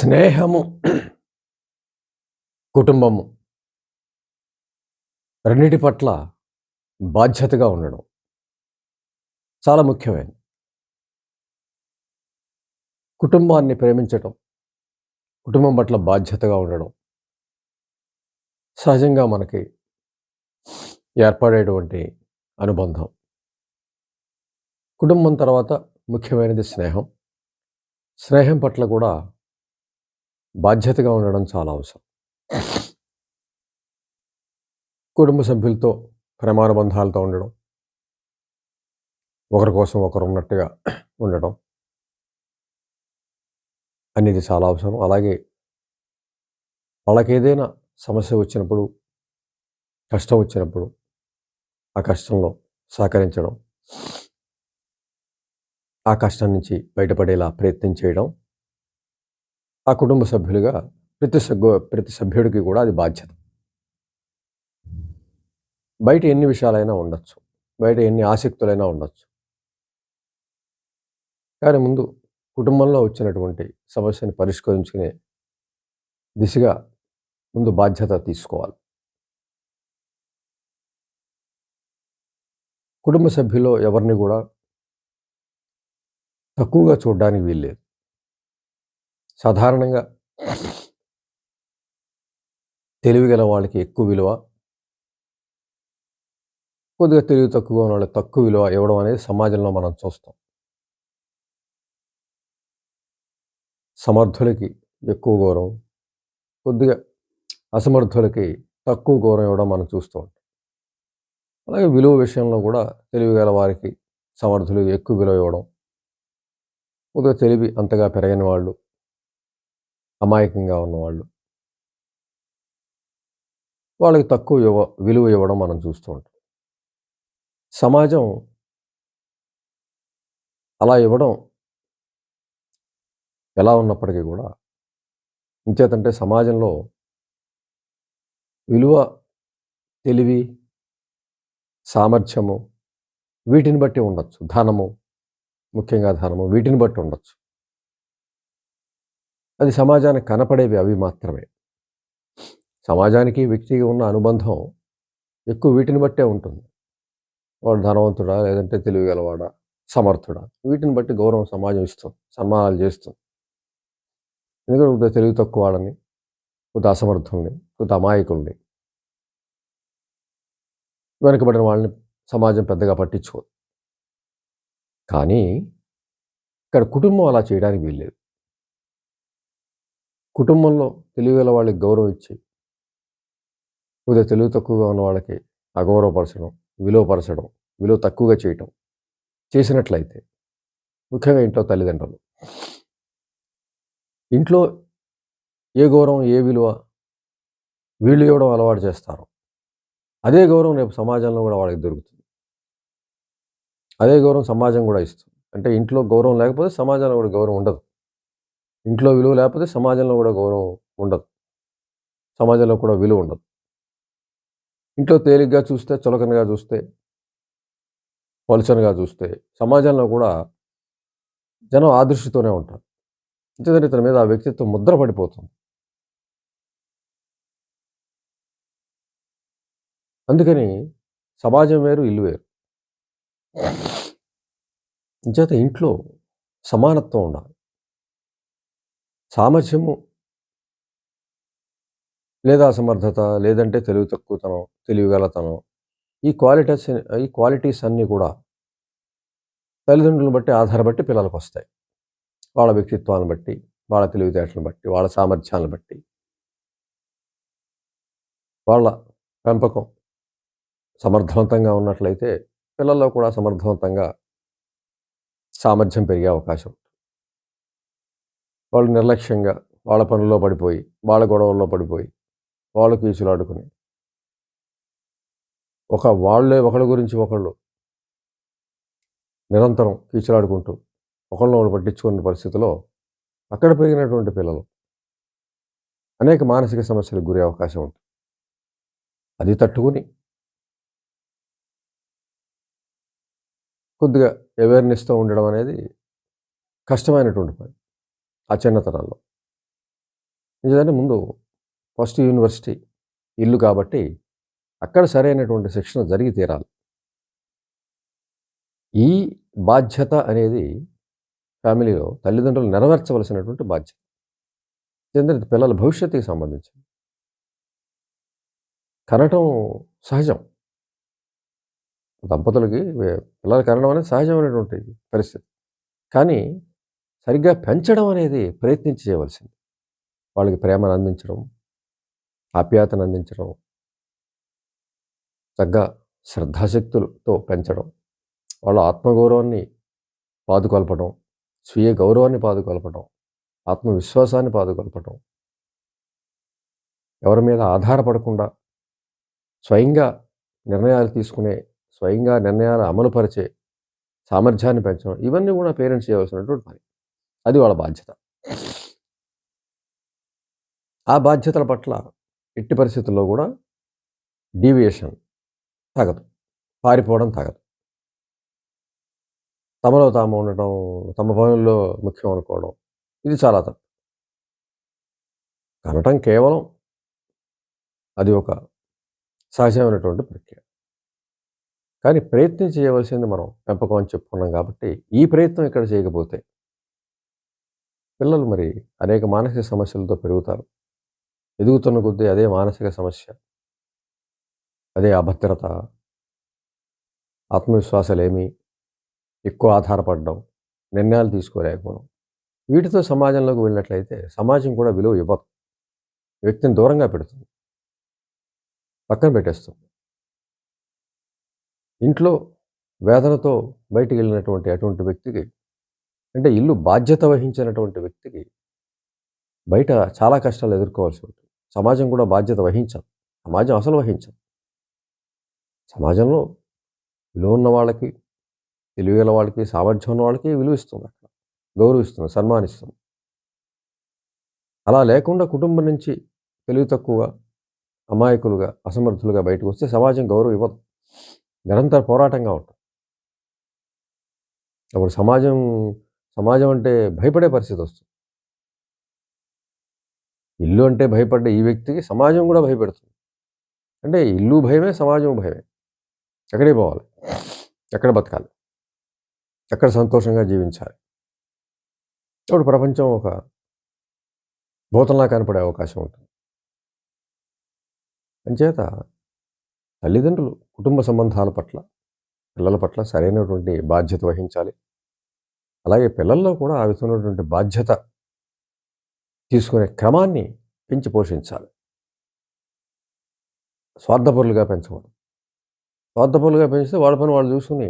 స్నేహము, కుటుంబము రెండిటి పట్ల బాధ్యతగా ఉండడం చాలా ముఖ్యమైనది. కుటుంబాన్ని ప్రేమించటం, కుటుంబం పట్ల బాధ్యతగా ఉండడం సహజంగా మనకి ఏర్పడేటువంటి అనుబంధం. కుటుంబం తర్వాత ముఖ్యమైనది స్నేహం. స్నేహం పట్ల కూడా బాధ్యతగా ఉండడం చాలా అవసరం. కుటుంబ సభ్యులతో ప్రేమానుబంధాలతో ఉండడం, ఒకరి కోసం ఒకరు ఉన్నట్టుగా ఉండడం అనేది చాలా అవసరం. అలాగే వాళ్ళకేదైనా సమస్య వచ్చినప్పుడు, కష్టం వచ్చినప్పుడు ఆ కష్టంలో సహకరించడం, ఆ కష్టం నుంచి బయటపడేలా ప్రయత్నం చేయడం, ఆ కుటుంబ సభ్యులుగా ప్రతి సభ్యుడికి కూడా అది బాధ్యత. బయట ఎన్ని విషయాలైనా ఉండొచ్చు. బయట ఎన్ని ఆసక్తులైనా ఉండొచ్చు. కానీ ముందు కుటుంబంలో వచ్చినటువంటి సమస్యను పరిష్కరించుకునే దిశగా ముందు బాధ్యత తీసుకోవాలి. కుటుంబ సభ్యుల్లో ఎవరిని కూడా తక్కువగా చూడడానికి వీల్లేదు. సాధారణంగా తెలివిగల వాళ్ళకి ఎక్కువ విలువ, కొద్దిగా తెలివి తక్కువగా ఉన్న వాళ్ళకి తక్కువ విలువ ఇవ్వడం అనేది సమాజంలో మనం చూస్తాం. సమర్థులకి ఎక్కువ గౌరవం, కొద్దిగా అసమర్థులకి తక్కువ గౌరవం ఇవ్వడం మనం చూస్తూ ఉంటాం. అలాగే విలువ విషయంలో కూడా తెలివిగల వారికి సమర్థులకు ఎక్కువ విలువ ఇవ్వడం, కొద్దిగా తెలివి అంతగా పెరగని వాళ్ళు, అమాయకంగా ఉన్నవాళ్ళు వాళ్ళకి తక్కువ విలువ ఇవ్వడం మనం చూస్తూ ఉంటాం. సమాజం అలా ఇవ్వడం ఎలా ఉన్నప్పటికీ కూడా ఇంచేతంటే సమాజంలో విలువ, తెలివి, సామర్థ్యము వీటిని బట్టి ఉండొచ్చు. ధనము, ముఖ్యంగా ధనము వీటిని బట్టి ఉండొచ్చు. అది సమాజానికి కనపడేవి అవి మాత్రమే. సమాజానికి వ్యక్తికి ఉన్న అనుబంధం ఎక్కువ వీటిని బట్టే ఉంటుంది. వాడు ధనవంతుడా, లేదంటే తెలివిగలవాడా, సమర్థుడా, వీటిని బట్టి గౌరవం సమాజం ఇస్తుంది, సన్మానాలు చేస్తుంది. ఎందుకంటే కొద్దిగా తెలివి తక్కువ వాళ్ళని, కొద్దిగా అసమర్థుల్ని, కొద్దిగా అమాయకుల్ని, వెనుకబడిన వాళ్ళని సమాజం పెద్దగా పట్టించుకోదు. కానీ ఇక్కడ కుటుంబం అలా చేయడానికి వీల్లేదు. కుటుంబంలో తెలివిగల వాళ్ళకి గౌరవం ఇచ్చి, కొద్దిగా తెలివి తక్కువగా ఉన్న వాళ్ళకి అగౌరవపరచడం, విలువపరచడం, విలువ తక్కువగా చేయటం చేసినట్లయితే, ముఖ్యంగా ఇంట్లో తల్లిదండ్రులు, ఇంట్లో ఏ గౌరవం, ఏ విలువ వీళ్ళు ఇవ్వడం అలవాటు చేస్తారో, అదే గౌరవం రేపు సమాజంలో కూడా వాళ్ళకి దొరుకుతుంది. అదే గౌరవం సమాజం కూడా ఇస్తుంది. అంటే ఇంట్లో గౌరవం లేకపోతే సమాజంలో కూడా గౌరవం ఉండదు. ఇంట్లో విలువ లేకపోతే సమాజంలో కూడా గౌరవం ఉండదు. సమాజంలో కూడా విలువ ఉండదు. ఇంట్లో తేలిగ్గా చూస్తే, చులకనగా చూస్తే, పలుచనగా చూస్తే సమాజంలో కూడా జనం ఆ దృష్టితోనే ఉంటారు. ఎందుకంటే ఇతని మీద ఆ వ్యక్తిత్వం ముద్ర పడిపోతుంది. అందుకని సమాజం వేరు, ఇల్లు వేరు. అంచేత ఇంట్లో సమానత్వం ఉండాలి. సామర్థ్యము లేదా అసమర్థత, లేదంటే తెలివి తక్కువతనం, తెలివిగలతనం, ఈ క్వాలిటీస్ అన్నీ కూడా తల్లిదండ్రులను బట్టి, ఆధారపట్టి పిల్లలకొస్తాయి. వాళ్ళ వ్యక్తిత్వాన్ని బట్టి, వాళ్ళ తెలివితేటలను బట్టి, వాళ్ళ సామర్థ్యాలను బట్టి, వాళ్ళ పెంపకం సమర్థవంతంగా ఉన్నట్లయితే పిల్లల్లో కూడా సమర్థవంతంగా సామర్థ్యం పెరిగే అవకాశం. వాళ్ళు నిర్లక్ష్యంగా వాళ్ళ పనుల్లో పడిపోయి, వాళ్ళ గొడవల్లో పడిపోయి, వాళ్ళు కీచులాడుకుని, వాళ్ళే ఒకళ్ళ గురించి ఒకళ్ళు నిరంతరం కీచులాడుకుంటూ, ఒకళ్ళనొకళ్ళు పట్టించుకునే పరిస్థితిలో అక్కడ పెరిగినటువంటి పిల్లలు అనేక మానసిక సమస్యలకు గురే అవకాశం ఉంటుంది. అది తట్టుకుని కొద్దిగా అవేర్‌నెస్‌తో ఉండడం అనేది కష్టమైనటువంటి పని ఆ చిన్నతనంలో. ఎందుకంటే ముందు ఫస్ట్ యూనివర్సిటీ, ఇల్లు కాబట్టి అక్కడ సరైనటువంటి శిక్షణ జరిగి తీరాలి. ఈ బాధ్యత అనేది ఫ్యామిలీలో తల్లిదండ్రులు నెరవేర్చవలసినటువంటి బాధ్యత. ఎందుకంటే పిల్లల భవిష్యత్తుకి సంబంధించింది. కనటం సహజం. దంపతులకి పిల్లలు కనడం అనేది సహజమైనటువంటి పరిస్థితి. కానీ సరిగ్గా పెంచడం అనేది ప్రయత్నించి చేయవలసింది. వాళ్ళకి ప్రేమను అందించడం, ఆప్యాయతను అందించడం, చక్కగా శ్రద్ధాశక్తులతో పెంచడం, వాళ్ళ ఆత్మగౌరవాన్ని పాదుకొల్పడం, స్వీయ గౌరవాన్ని పాదుకొల్పడం, ఆత్మవిశ్వాసాన్ని పాదుకొల్పడం, ఎవరి మీద ఆధారపడకుండా స్వయంగా నిర్ణయాలు తీసుకునే, స్వయంగా నిర్ణయాలు అమలుపరిచే సామర్థ్యాన్ని పెంచడం, ఇవన్నీ కూడా పేరెంట్స్ చేయవలసినటువంటి పని. అది వాళ్ళ బాధ్యత. ఆ బాధ్యతల పట్ల ఎట్టి పరిస్థితుల్లో కూడా డీవియేషన్ తగదు. పారిపోవడం తగదు. తమలో తాము ఉండటం, తమ పనుల్లో ముఖ్యం అనుకోవడం, ఇది చాలా తప్పు. కనటం కేవలం అది ఒక సహజమైనటువంటి ప్రక్రియ. కానీ ప్రయత్నం చేయవలసింది మనం పెంపకం అని చెప్పుకున్నాం కాబట్టి, ఈ ప్రయత్నం ఇక్కడ చేయకపోతే పిల్లలు మరి అనేక మానసిక సమస్యలతో పెరుగుతారు. ఎదుగుతున్న కొద్దీ అదే మానసిక సమస్య, అదే అభద్రత, ఆత్మవిశ్వాసాలేమి, ఎక్కువ ఆధారపడడం, నిర్ణయాలు తీసుకోలేకపోవడం. వీటితో సమాజంలోకి వెళ్ళినట్లయితే సమాజం కూడా విలువ ఇవ్వదు. వ్యక్తిని దూరంగా పెడుతుంది. పక్కన పెట్టేస్తుంది. ఇంట్లో వేదనతో బయటికెళ్ళినటువంటి అటువంటి వ్యక్తికి, అంటే ఇల్లు బాధ్యత వహించినటువంటి వ్యక్తికి బయట చాలా కష్టాలు ఎదుర్కోవాల్సి ఉంటుంది. సమాజం కూడా బాధ్యత వహించదు. సమాజం అసలు వహించదు. సమాజంలో విలువ ఉన్న వాళ్ళకి, తెలివిగల వాళ్ళకి, సామర్థ్యం ఉన్న వాళ్ళకి విలువ ఇస్తుంది అక్కడ. గౌరవిస్తుంది, సన్మానిస్తుంది. అలా లేకుండా కుటుంబం నుంచి తెలివి తక్కువగా, అమాయకులుగా, అసమర్థులుగా బయటకు వస్తే సమాజం గౌరవం ఇవ్వదు. నిరంతర పోరాటంగా ఉంటుంది. అప్పుడు సమాజం అంటే భయపడే పరిస్థితి వస్తుంది. ఇల్లు అంటే భయపడ్డ ఈ వ్యక్తికి సమాజం కూడా భయపెడుతుంది. అంటే ఇల్లు భయమే, సమాజం భయమే. ఎక్కడికి పోవాలి? ఎక్కడ బతకాలి? ఎక్కడ సంతోషంగా జీవించాలి? ఇప్పుడు ప్రపంచం ఒక భూతంలా కనపడే అవకాశం ఉంటుంది. అంచేత తల్లిదండ్రులు కుటుంబ సంబంధాల పట్ల, పిల్లల పట్ల సరైనటువంటి బాధ్యత వహించాలి. అలాగే పిల్లల్లో కూడా ఆ విధమైనటువంటి బాధ్యత తీసుకునే క్రమాన్ని పెంచి పోషించాలి. స్వార్థపరులుగా పెంచకూడదు. స్వార్థపరులుగా పెంచితే వాళ్ళ పని వాళ్ళు చూసుకుని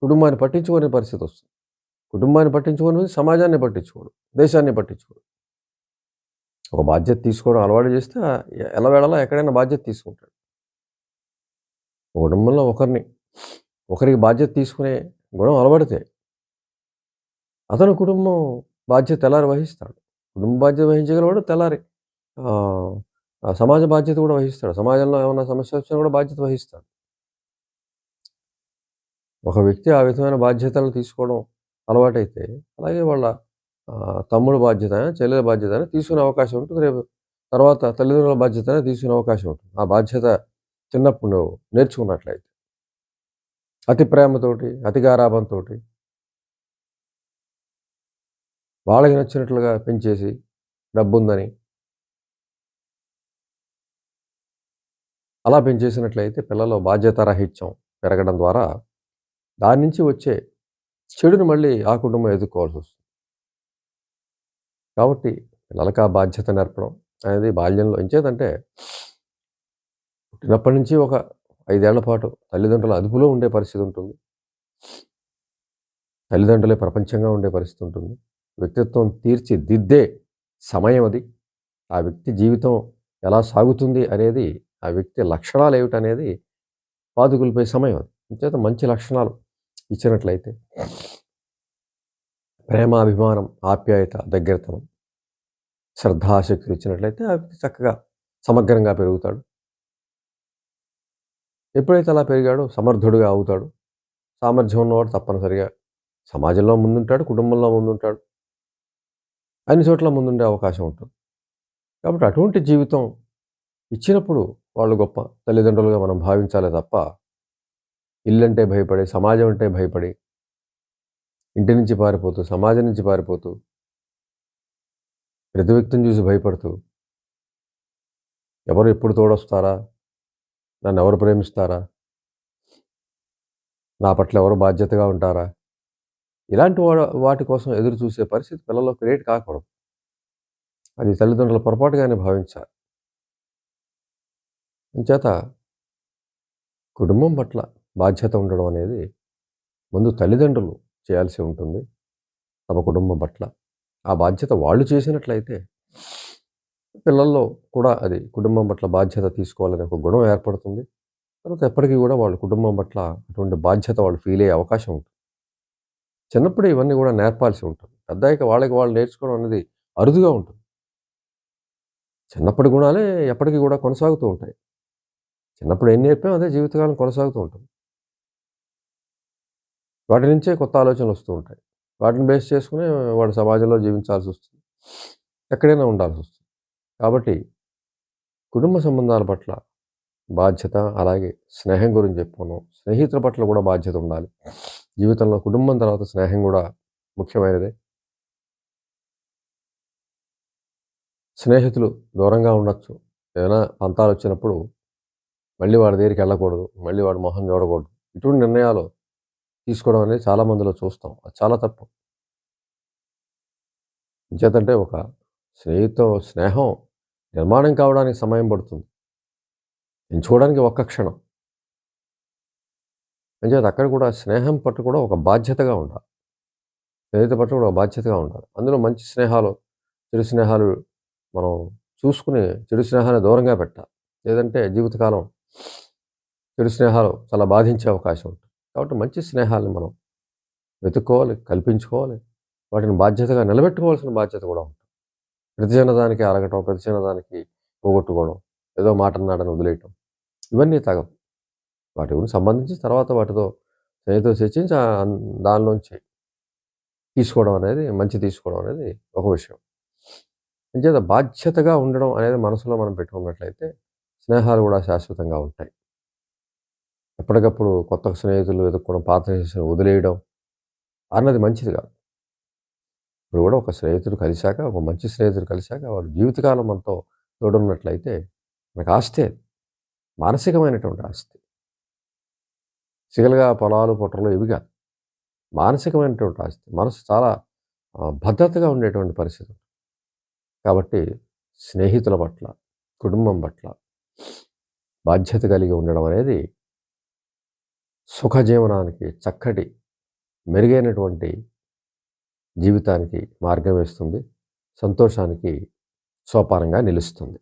కుటుంబాన్ని పట్టించుకునే పరిస్థితి వస్తుంది. కుటుంబాన్ని పట్టించుకొని సమాజాన్ని పట్టించుకోడు, దేశాన్ని పట్టించుకోడు. ఒక బాధ్యత తీసుకోవడం అలవాటు చేస్తే ఎల్లవేళలా ఎక్కడైనా బాధ్యత తీసుకుంటాడు. కుటుంబంలో ఒకరికి బాధ్యత తీసుకునే గుణం అలవడితే అతను కుటుంబం బాధ్యత తెల్లారి వహిస్తాడు. కుటుంబ బాధ్యత వహించగలవాడు తెల్లారి సమాజ బాధ్యత కూడా వహిస్తాడు. సమాజంలో ఏమైనా సమస్య వచ్చినా కూడా బాధ్యత వహిస్తాడు. ఒక వ్యక్తి ఆ విధమైన బాధ్యతలు తీసుకోవడం అలవాటైతే, అలాగే వాళ్ళ తమ్ముడు బాధ్యత, చెల్లెల బాధ్యత తీసుకునే అవకాశం ఉంటుంది. రేపు తర్వాత తల్లిదండ్రుల బాధ్యత తీసుకునే అవకాశం ఉంటుంది. ఆ బాధ్యత చిన్నప్పుడు నువ్వు నేర్చుకున్నట్లయితే. అతి ప్రేమతోటి, అతి గారాబంతోటి వాళ్ళకి నచ్చినట్లుగా పెంచేసి, డబ్బుందని అలా పెంచేసినట్లయితే పిల్లల్లో బాధ్యతారాహిత్యం పెరగడం ద్వారా దాని నుంచి వచ్చే చెడుని మళ్ళీ ఆ కుటుంబం ఎదుర్కోవాల్సొస్తుంది. కాబట్టి పిల్లలకి ఆ బాధ్యత నేర్పడం అనేది బాల్యంలో ఎంచేతంటే పుట్టినప్పటి నుంచి ఒక 5 ఏళ్ల పాటు తల్లిదండ్రుల అదుపులో ఉండే పరిస్థితి ఉంటుంది. తల్లిదండ్రులే ప్రపంచంగా ఉండే పరిస్థితి ఉంటుంది. వ్యక్తిత్వం తీర్చిదిద్దే సమయం అది. ఆ వ్యక్తి జీవితం ఎలా సాగుతుంది అనేది, ఆ వ్యక్తి లక్షణాలు ఏమిటనేది పాదుకులపై సమయం అది. అంచేత మంచి లక్షణాలు ఇచ్చినట్లయితే ప్రేమ, అభిమానం, ఆప్యాయత, దగ్గరతనం, శ్రద్ధ, ఆసక్తులు ఇచ్చినట్లయితే ఆ వ్యక్తి చక్కగా సమగ్రంగా పెరుగుతాడు. ఎప్పుడైతే అలా పెరిగాడో సమర్థుడుగా అవుతాడు. సామర్థ్యం ఉన్నవాడు తప్పనిసరిగా సమాజంలో ముందుంటాడు, కుటుంబంలో ముందుంటాడు. అన్ని చోట్ల ముందుండే అవకాశం ఉంటుంది. కాబట్టి అటువంటి జీవితం ఇచ్చినప్పుడు వాళ్ళు గొప్ప తల్లిదండ్రులుగా మనం భావించాలే తప్ప, ఇల్లంటే భయపడి, సమాజం అంటే భయపడి, ఇంటి నుంచి పారిపోతూ, సమాజం నుంచి పారిపోతూ, ప్రతి వ్యక్తిని చూసి భయపడుతూ, ఎవరు ఎప్పుడు తోడొస్తారా? నన్నెవరు ప్రేమిస్తారా? నా పట్ల ఎవరు బాధ్యతగా ఉంటారా? ఇలాంటి వాటి కోసం ఎదురు చూసే పరిస్థితి పిల్లల్లో క్రియేట్ కాకూడదు. అది తల్లిదండ్రుల పొరపాటుగానే భావించాలి. అంచేత కుటుంబం పట్ల బాధ్యత ఉండడం అనేది ముందు తల్లిదండ్రులు చేయాల్సి ఉంటుంది తమ కుటుంబం పట్ల. ఆ బాధ్యత వాళ్ళు చేసినట్లయితే పిల్లల్లో కూడా అది కుటుంబం పట్ల బాధ్యత తీసుకోవాలనే ఒక గుణం ఏర్పడుతుంది. తర్వాత ఎప్పటికీ కూడా వాళ్ళు కుటుంబం పట్ల అటువంటి బాధ్యత వాళ్ళు ఫీల్ అయ్యే అవకాశం ఉంటుంది. చిన్నప్పుడే ఇవన్నీ కూడా నేర్పాల్సి ఉంటుంది. పెద్దయ్యాక వాళ్ళకి వాళ్ళు నేర్చుకోవడం అనేది అరుదుగా ఉంటుంది. చిన్నప్పటి గుణాలే ఎప్పటికీ కూడా కొనసాగుతూ ఉంటాయి. చిన్నప్పుడు ఏం నేర్పామో అదే జీవితకాలం కొనసాగుతూ ఉంటుంది. వాటి నుంచే కొత్త ఆలోచనలు వస్తూ ఉంటాయి. వాటిని బేస్ చేసుకుని వాడు సమాజంలో జీవించాల్సొస్తుంది. ఎక్కడైనా ఉండాల్సొస్తుంది. కాబట్టి కుటుంబ సంబంధాల పట్ల బాధ్యత, అలాగే స్నేహం గురించి చెప్పుకున్నాం. స్నేహితుల పట్ల కూడా బాధ్యత ఉండాలి. జీవితంలో కుటుంబం తర్వాత స్నేహం కూడా ముఖ్యమైనదే. స్నేహితులు దూరంగా ఉండొచ్చు. ఏదైనా పంతాలొచ్చినప్పుడు మళ్ళీ వాడి దగ్గరికెళ్ళకూడదు. మళ్ళీ వాడి మొహం చూడకూడదు. ఇటువంటి నిర్ణయాలు తీసుకోవడం అనేది చాలా మందిలో చూస్తాం. అది చాలా తప్పు. ఎంచేతంటే ఒక స్నేహం నిర్మాణం కావడానికి సమయం పడుతుంది. ఎంచుకోవడానికి ఒక్క క్షణం. అంచేత అక్కడ కూడా స్నేహం పట్ల కూడా ఒక బాధ్యతగా ఉండాలి. స్నేహితుల పట్ల కూడా ఒక బాధ్యతగా ఉండాలి. అందులో మంచి స్నేహాలు, చెడు స్నేహాలు మనం చూసుకుని చెడు స్నేహాన్ని దూరంగా పెట్టాలి. లేదంటే జీవితకాలం చెడు స్నేహాలు చాలా బాధించే అవకాశం ఉంటుంది. కాబట్టి మంచి స్నేహాల్ని మనం వెతుక్కోవాలి, కల్పించుకోవాలి. వాటిని బాధ్యతగా నిలబెట్టుకోవాల్సిన బాధ్యత కూడా ఉంటుంది. ప్రతి చిన్నదానికి అలగటం, ప్రతి చిన్నదానికి పోగొట్టుకోవడం, ఏదో మాట అన్నాడని వదిలేయటం ఇవన్నీ తగవు. వాటి గురించి సంబంధించి తర్వాత వాటితో స్నేహితులతో చర్చించి దానిలోంచి తీసుకోవడం అనేది ఒక విషయం. అంచేత బాధ్యతగా ఉండడం అనేది మనసులో మనం పెట్టుకున్నట్లయితే స్నేహాలు కూడా శాశ్వతంగా ఉంటాయి. ఎప్పటికప్పుడు కొత్త స్నేహితులు వెతుక్కోవడం, పాత స్నేహితులను వదిలేయడం అన్నది మంచిది కాదు. ఇప్పుడు కూడా ఒక మంచి స్నేహితుడు కలిసాక వాడు జీవితకాలం మనతో తోడున్నట్లయితే మనకు ఆస్తే అది. మానసికమైనటువంటి ఆస్తి. సిగలుగా పొలాలు, పుట్రలు ఇవి కాదు. మానసికమైనటువంటి ఆస్తి. మనసు చాలా భద్రతగా ఉండేటువంటి పరిస్థితి. కాబట్టి స్నేహితుల పట్ల, కుటుంబం పట్ల బాధ్యత కలిగి ఉండడం అనేది సుఖజీవనానికి చక్కటి మెరుగైనటువంటి జీవితానికి మార్గం వేస్తుంది. సంతోషానికి సోపానంగా నిలుస్తుంది.